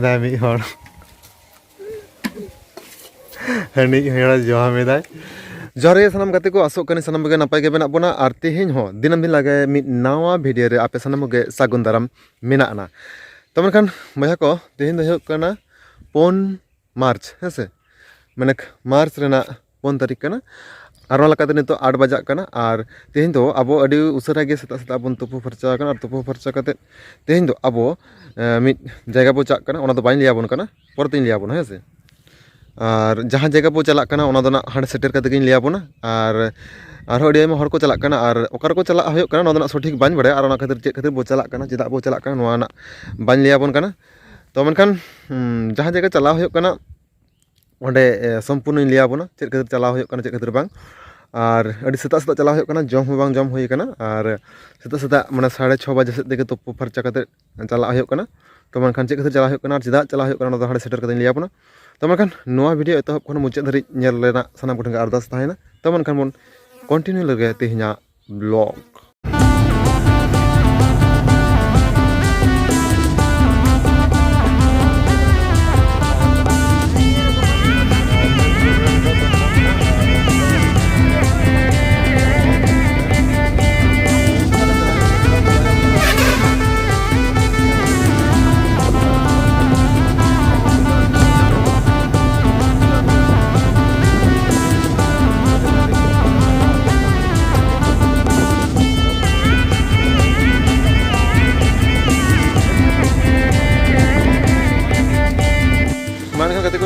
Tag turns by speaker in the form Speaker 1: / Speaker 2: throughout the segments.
Speaker 1: ᱡᱚᱢᱮᱫᱟᱭ ᱢᱤᱫ ᱦᱚᱲ ᱦᱟᱹᱱᱤ ᱦᱚᱲ ᱡᱚᱢᱮᱫᱟᱭ ᱡᱚᱦᱟᱨ ᱜᱮ ᱥᱟᱱᱟᱢ ᱜᱟᱛᱮ ᱠᱚ ᱟᱥᱚᱜ ᱠᱟᱹᱱᱟᱹᱧ ᱥᱟᱱᱟᱢ ᱜᱮ ᱱᱟᱯᱟᱭ ᱜᱮ ᱢᱮᱱᱟᱜ ᱵᱚᱱᱟ ᱟᱨ ᱛᱮᱦᱮᱧ ᱦᱚᱸ ᱫᱤᱱᱟᱹᱢ ᱫᱤᱱ ᱞᱟᱜᱮ ᱢᱤᱫ ᱱᱟᱣᱟ ᱵᱷᱤᱰᱤᱭᱳ ᱨᱮ ᱟᱯᱮ ᱥᱟᱱᱟᱢ ᱜᱮ ᱥᱟᱹᱜᱩᱱ ᱫᱟᱨᱟᱢ ᱢᱮᱱᱟᱜᱼᱟ ᱛᱚ ᱢᱮᱱᱠᱷᱟन ᱵᱚᱭᱦᱟ ᱠᱚ ᱛᱮᱦᱮᱧ ᱫᱚ ᱦᱩᱭᱩᱜ ᱠᱟᱱᱟ 4 मार्च ᱦᱮᱸᱥᱮ ᱢᱟᱱᱮ मार्च ᱨᱮᱱᱟᱜ 4 तारीख ᱠᱟᱱᱟ আর ᱚᱱᱟ ᱞᱮᱠᱟᱛᱮ ᱱᱤᱛᱚᱜ 8 বাজাᱜ ᱠᱟᱱᱟ ᱟᱨ ᱛᱮᱦᱮᱧ ᱫᱚ ᱟᱵᱚ ᱟᱹᱰᱤ ᱩᱥᱟᱹᱨᱟ ᱜᱮ ᱥᱮᱛᱟᱜ ᱥᱮᱛᱟᱜ ᱵᱚᱱ ᱛᱩᱯᱩ ᱯᱷᱟᱨᱪᱟ ᱟᱠᱟᱱᱟ ᱟᱨ ᱛᱩᱯᱩ ᱯᱷᱟᱨᱪᱟ ᱠᱟᱛᱮ ᱛᱮᱦᱮᱧ ᱫᱚ ᱟᱵᱚ ᱢᱤᱫ ᱡᱟᱭᱜᱟ ᱵᱚ ᱪᱟᱜ ᱠᱟᱱᱟ ᱚᱱᱟ ᱫᱚ ᱵᱟᱹᱧ ᱞᱟᱹᱭ ᱟᱵᱚᱱ ᱠᱟᱱᱟ ᱯᱚᱨᱮᱛᱮᱧ ᱞᱟᱹᱭ ᱟᱵᱚᱱᱟ ᱦᱮᱸᱥᱮ আর ᱡᱟᱦᱟᱸ ᱡᱟᱭᱜᱟ ᱵᱚ ᱪᱟᱞᱟᱜ ᱠᱟᱱᱟ ᱚᱱᱟ ᱫᱚ ᱱᱟᱜ ᱦᱟᱸᱰᱮ ᱥᱮᱴᱮᱨ ᱠᱟᱛᱮ ᱜᱤᱧ ᱞᱟᱹᱭ ᱟᱵᱚᱱᱟ ᱟᱨ ᱟᱨᱦᱚᱸ ᱟᱹᱰᱤ ᱟᱭᱢᱟ ᱦᱚᱲ ᱠᱚ ᱪᱟᱞᱟᱜ ᱠᱟᱱᱟ ᱟᱨ ᱚᱠᱟ ᱨᱮᱠᱚ ᱪᱟᱞᱟᱜ ᱦᱩᱭᱩᱜ ᱠᱟᱱᱟ ᱱᱚᱣᱟ ᱫᱚ ᱱᱟᱜ ᱥᱚᱴᱷᱤᱠ ᱵᱟᱹᱧ ᱵᱟᱲᱟᱭᱟ ᱟᱨ ᱚᱱᱟ ᱠᱷᱟᱹᱛᱤᱨ ᱪᱮᱫ ᱠᱷᱟᱹᱛᱤᱨ ᱵᱚ ᱪᱟᱞᱟᱜ ᱠᱟᱱᱟ ᱪᱮᱫᱟᱜ ᱵᱚ ᱪᱟᱞᱟᱜ ᱠᱟᱱᱟ ᱱᱚᱣᱟ ᱱᱟᱜ ᱵᱟᱹᱧ ᱞᱟᱹᱭ ᱟᱵᱚᱱ ᱠᱟᱱᱟ ᱛᱚ ᱢᱮᱱᱠᱷᱟन ᱡᱟᱦᱟᱸ ᱡᱟᱭᱜᱟ ᱪᱟᱞᱟᱣ ᱦᱩᱭᱩᱜ ᱠᱟᱱᱟ ᱚᱸᱰᱮ ᱥᱚᱢᱯূর্ণᱚᱧ ᱞᱟᱹᱭ ᱟᱵᱚᱱᱟ ᱪᱮᱫ ᱠᱷᱟᱹᱛᱤᱨ ᱪᱟᱞᱟᱣ ᱦᱩᱭᱩᱜ ᱠᱟᱱᱟ ᱪᱮᱫ ᱠᱷᱟᱹᱛᱤᱨ ᱵᱟᱝ আর আᱹᱰᱤ সেটা সেটা চালা হয়ে কানা জম হো বাং জম হয়ে কানা আর সেটা সেটা মানে 6:30 বাজে সেট থেকে তুপু ফারচা কাতে চালা হয়ে কানা তো মানখান চেক খাतिर চালা হয়ে কানা আর চিদা চালা হয়ে কানা ᱫᱚ ᱦᱟᱸᱰᱮ ᱥᱮᱴᱮᱨ ᱠᱟᱛᱮᱧ ᱞᱟᱹᱭ ᱟᱵᱚᱱᱟ তো মানখান ᱱᱚᱣᱟ ᱵᱷᱤᱰᱤᱭᱳ ᱮᱛᱚᱦᱚᱵ ᱠᱷᱚᱱ ᱢᱩᱪᱟᱹᱫ ᱫᱷᱟᱹᱨᱤᱡ ᱧᱮᱞ ᱨᱮᱱᱟᱜ ᱥᱟᱱᱟᱢ ᱠᱚᱴᱷᱮᱱ ᱟᱨᱫᱟᱥ ᱛᱟᱦᱮᱱᱟ তো মানখান ᱵᱚᱱ কন্টিনিউ ᱞᱮᱜᱮ ᱛᱮᱦᱮᱧᱟᱜ ব্লগ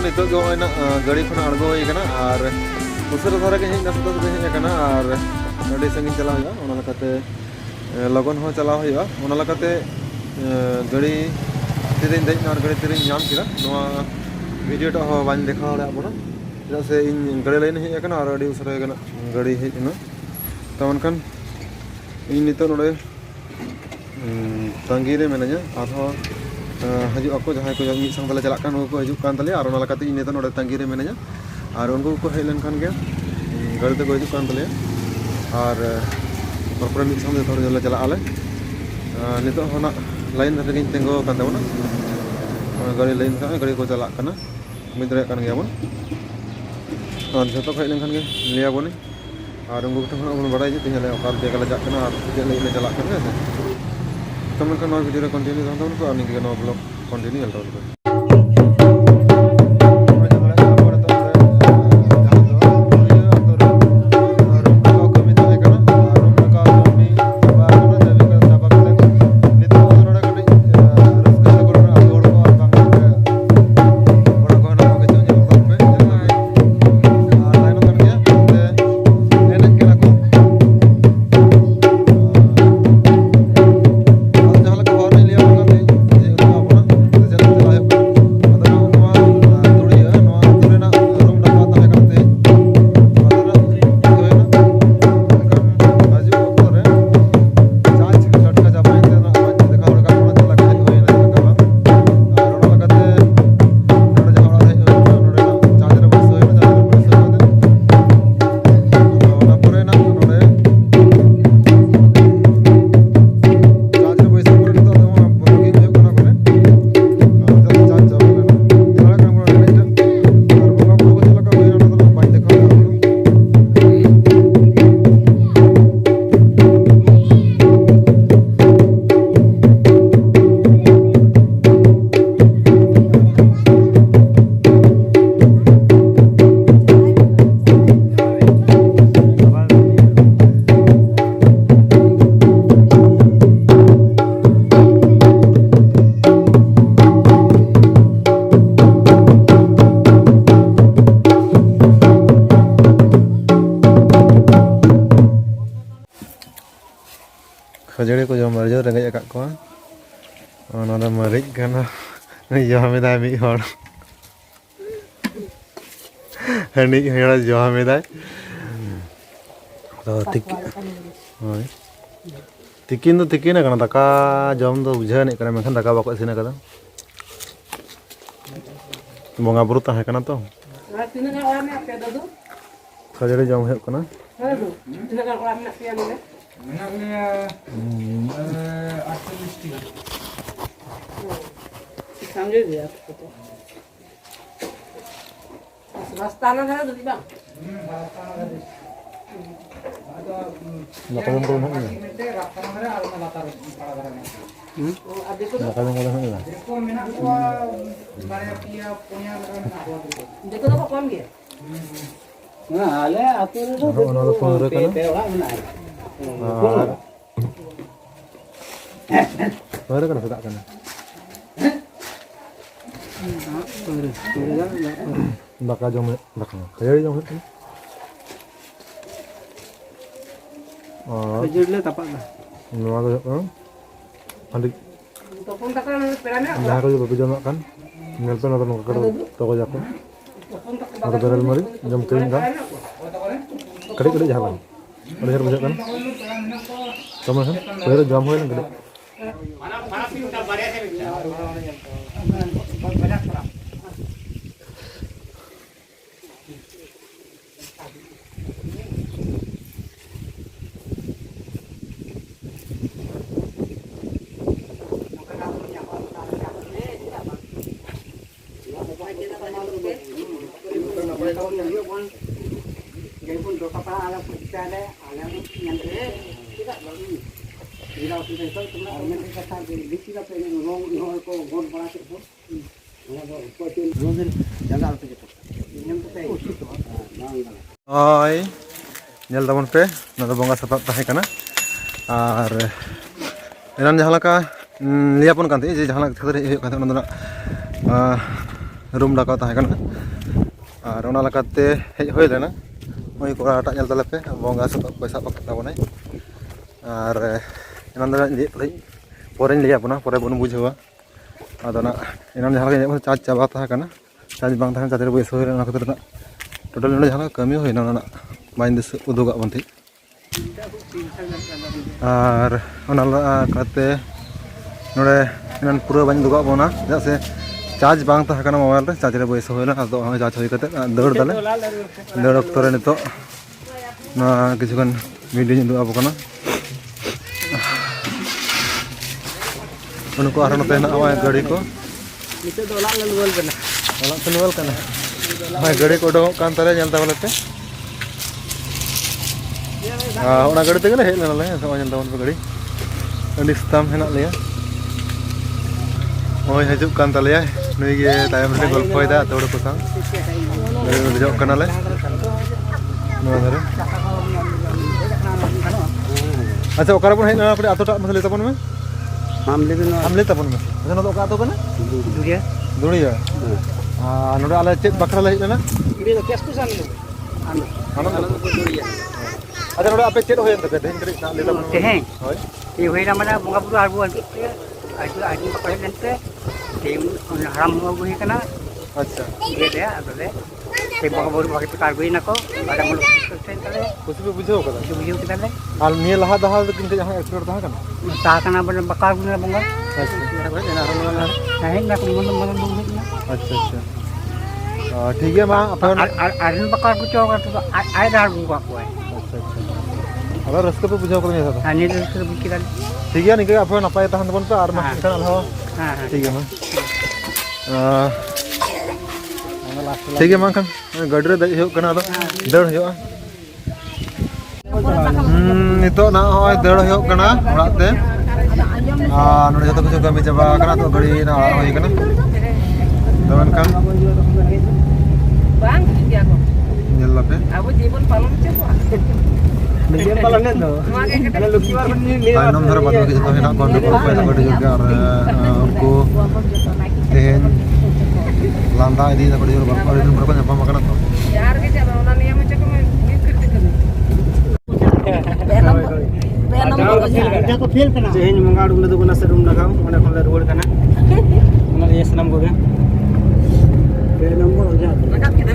Speaker 1: नितोग गाड़ी खन आड़गो और उसारा धारा के हेज नास्ता हेजना और अभी संगी चला लगन हो चला गाड़ी तीन दज और गाड़ी तीन नाम किया भिडियो बाñ देखा बोना चेदा से इन गाड़ी लाइन हेजना और अभी उसारा गाड़ी हेजना तो मनखान इन नितो नोडे तंगी रे मेनाña आरो हजू को जहाँ को मिद संगले चला को हजूकान तले और इन नित नोडे तंगी रे मेनाña और उनको को हेज लेनखान गे गाड़ी ते को हजूकान तले और तारपरे मिद संगे थोड़े चला आले नित होना लाइन धरे गिन तेंगो कान तबना गाड़ी लाइन का गाड़ी को चला कना मिद रे कान गया बन और जतो हेज लेनखान गे लिया बने और उनको ठन बन बड़ाई जे तिनले ओकार जगह ले जा कना और जे ले चला कना तो मनखान नवा वीडियो रे कंटिन्यू थान तो और निके नवा ब्लॉग कंटिन्यू चलता है खजड़ी को जम जो रेंगे को मरीज जमेदा मिद हड़ हानी हड़ा जमेदा तिकिन तो तिकिन दाका जम तो बुझे मेखान दाका बाको इसिन बंगा बुरु तहें तो खजड़ी जम होना
Speaker 2: समझे दिया तो रास्ता ना था तो बang
Speaker 1: Nakal ko na niya. Nakal ko na niya.
Speaker 2: देखो तो कौन गया
Speaker 3: ना आले आते रे तो
Speaker 1: Ano na po rin ka na? Pwede ka na sada ka na. Baka jom baka. Kaya jom ito.
Speaker 3: Budget tapak dah
Speaker 1: Ano ka? Andi
Speaker 2: तो फोन तक पेराने
Speaker 1: dah ko yung jom kan. Ngelto na tanong ka to ko jako. Ada beral mari jom kering kan. Kade jalan. Ada her bujak kan. Tama kan? Pwede jam hoy nang kade.
Speaker 3: Gaipun do kapal alam kita ada alam yang tidak lagi bila kita itu cuma orang kita sampai di sini apa ini ngomong ko gon bana itu ada ko tin rozen jaga apa itu ini betul
Speaker 1: Ay, nyel tabon pe, nado bonga sapap tahe kana. Ar enan jahala ka liya pon kante je jahala khatere he kante onana room daka tahe kana. Ar ona lakate hej hoy lena. Oi kora ta nyel tale pe bonga sapap paisa pak tabonai. Ar enan dana liya tole poren liya pona pore bon bujhawa. Adana enan jahala ka charge chaba tahe kana. Charge bang tahe chatere boy sohir ona khatere na. Total node jahala kami hoy na main des udoga bonti. Ar ona kate node enan pura bani doga bona jase charge bang ta kana mobile re charge re boy sohir na ado charge hoy kate dor dale dor oktore nito na kichu kan video ndu abo kana uनको आरण पे ना आवा गाड़ी को
Speaker 3: itu do lalu kena
Speaker 1: Wala penual kana. May gari ko do kan tare nyalta wala te. Ona gari te gale hel na le so nyalta wala gari. Andi stam henak le ya. Oi hajuk kan tale ya. Nui ge tayam re golfo ida todo ko sang. Nui jok kana le. No dare. Acha okara pun hel na apne ato ta masale tapon me. Hamle tapon me. Acha no oka ato kana?
Speaker 3: dunia
Speaker 1: Dunia. Node ala chet bakra le hel na.
Speaker 3: ini lo kias kusan lo
Speaker 1: Anan dunia. Acha node ape chet hoy enta te hen kari na le tapon.
Speaker 3: Tehen.
Speaker 1: Hoy.
Speaker 3: ini hoy nama dah bunga pura arbuan adi pakai nente tim haram bunga gue kena
Speaker 1: Acha.
Speaker 3: dia dia ada tim bunga baru pakai tukar gue nako ada mulut sentale
Speaker 1: Kusi pe bujho kada.
Speaker 3: itu bujau kita le
Speaker 1: Al niya lahat dahal kin ke jahan explore taha kana.
Speaker 3: sah kana benar bakar bunga bunga
Speaker 1: Acha.
Speaker 3: nah nak bunga bunga
Speaker 1: अच्छा अच्छा ठीक है मां अपन
Speaker 3: arin bakar ku coba tu ai dah bunga ku ai
Speaker 1: अच्छा अच्छा अब रास्ते पे बुझा पड़ने था
Speaker 3: ini tu sudah bikin
Speaker 1: ठीक है निकल अपन apa tahan teman पे और mas kan alho ठीक है मां ठीक है मां kan gadre dai huyuk kana do dar huyuk nito na hoy dar huyuk kana orak te node joto kichu kami chaba kana to gari na hoy kana teman kan
Speaker 2: bang dia ko
Speaker 1: nyel pe
Speaker 2: aku jibun palon cewa
Speaker 3: Dia balonnya tuh. Kalau lu keluar ini
Speaker 1: Tanom dhara bad baki jito henak kon ko pa gadi juga ar unko tehen landa idi na gadi jor ba ar din berapa nyapa makan to
Speaker 2: यार के जब उन्होंने ये मुझे को मैं करते कर
Speaker 3: Dia ko feel kana. Sehingga mengadung na duguna sa room na kaw, mana kon la road kana. Mana yes nam go ga. Pe number ho ja.
Speaker 2: लगा के दे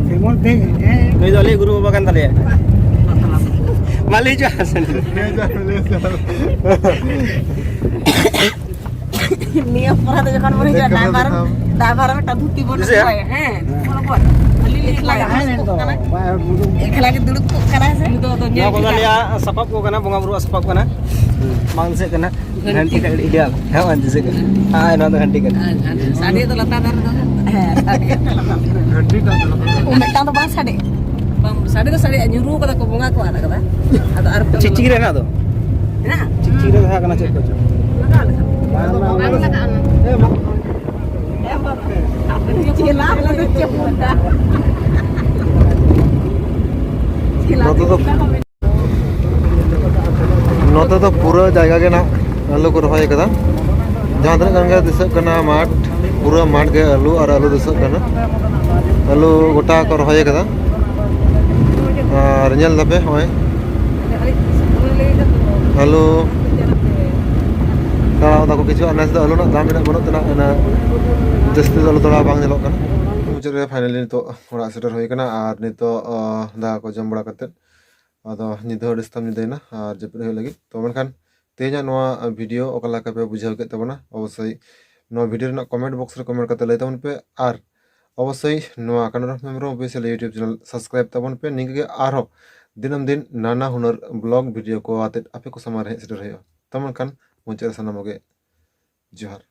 Speaker 3: Simon pe. Noi dole guru baba kan tale. Mali jo hasan.
Speaker 2: নিয়ে পড়াতে যখন মরে যায় driver driver একটা ধুতি বলে হয় হ্যাঁ বলো বল Ekla
Speaker 3: Ay,
Speaker 2: lagi
Speaker 3: nih
Speaker 2: duduk
Speaker 3: tuh.
Speaker 2: kana.
Speaker 3: Wah, budung.
Speaker 2: Ekla lagi duduk kana se. Itu tuh
Speaker 4: Nyawa ko liya sapap ko kana bunga buru sapap kana. Mangse kana. Ganti ka ideal. Ha anti se kana. Ah ina to ganti kana.
Speaker 2: Sade itu letak dari tuh. Umek tang tuh bang sade. Bang sade tuh sade nyuruh kata ko bunga ko ada kata. Atau arep tuh.
Speaker 4: Cicing re na to.
Speaker 2: Nah,
Speaker 4: Cicing re ha kana cek ko.
Speaker 1: नोते तो पूरा जगह के ना आलू को रहा कदा जहाँ तक गंगा दिशा करना माठ पूरा माठ के आलू और आलू दिशा करना आलू गोटा को रहा कदा और नेल दबे होय आलू तारा ताको किछु अनाज दा आलू ना दाम मेना बनो तना ना जस्ती आलू तोड़ा बांग नेलो कना मुझे रे फाइनली तो ओरा सेटर होय कना और नितो दा को जम बड़ा करते आदो निधो डिस्टम निदेना और जपरे हो लगी तो मनखान तेजा नोआ वीडियो ओकला का पे बुझाव के तबना अवश्य नोआ वीडियो ना कमेंट बॉक्स रे कमेंट करते लेता पे और अवश्य नोआ कन्नड़ मेमोरो ऑफिशियल यूट्यूब चैनल सब्सक्राइब तबन पे निके आरो दिनम दिन नाना हुनर ब्लॉग वीडियो को आते आपे को समारे सेटर हो तमनखान मुझे सनमगे जोहार।